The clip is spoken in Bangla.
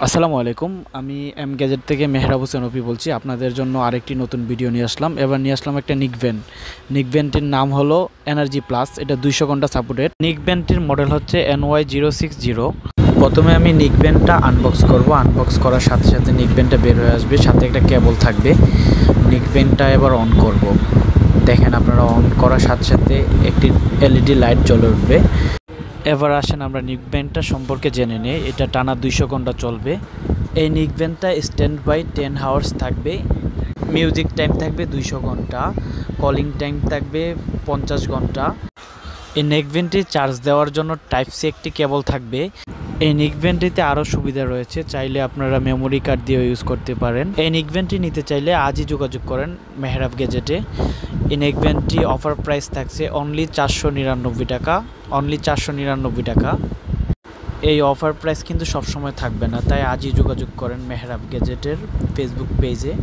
আসসালামু আলাইকুম। আমি এম গ্যাজেট থেকে মেহরাব হোসেন অপি বলছি। আপনাদের জন্য আরেকটি নতুন ভিডিও নিয়ে আসলাম। এবার নিয়ে আসলাম একটা নিকভেন। নিকভেনটির নাম হলো এনার্জি প্লাস। এটা 200 ঘন্টা সাপোর্টেড। নিকভেনটির মডেল হচ্ছে NY060। প্রথমে আমি নিকভেনটা আনবক্স করব। আনবক্স করার সাথে সাথে নিকভেনটা বের হয়ে আসবে, সাথে একটা কেবল থাকবে। নিকভেনটা এবার অন করব। দেখেন, আপনারা অন করার সাথে সাথে একটি এলইডি লাইট জ্বলে উঠবে। এবার আসেন আমরা নিকভেনটা সম্পর্কে জেনে নিই। এটা টানা 200 ঘন্টা চলবে। এই নিকভেনটা স্ট্যান্ড বাই 10 আওয়ার্স থাকবে। মিউজিক টাইম থাকবে 200 ঘন্টা। কলিং টাইম থাকবে 50 ঘন্টা। এই নেকভেনটি চার্জ দেওয়ার জন্য টাইপ সি একটি কেবল থাকবে। এই নিকভেনটিতে আরও সুবিধা রয়েছে, চাইলে আপনারা মেমোরি কার্ড দিয়েও ইউজ করতে পারেন। এই নিকভেনটি নিতে চাইলে আজই যোগাযোগ করেন মেহরাব গ্যাজেটে। এই নেকভেনটি অফার প্রাইস থাকছে অনলি 499 টাকা। অনলি 499 টাকা। এই অফার প্রাইস কিন্তু সবসময় থাকবে না, তাই আজই যোগাযোগ করেন মেহরাব গ্যাজেটের ফেসবুক পেজে।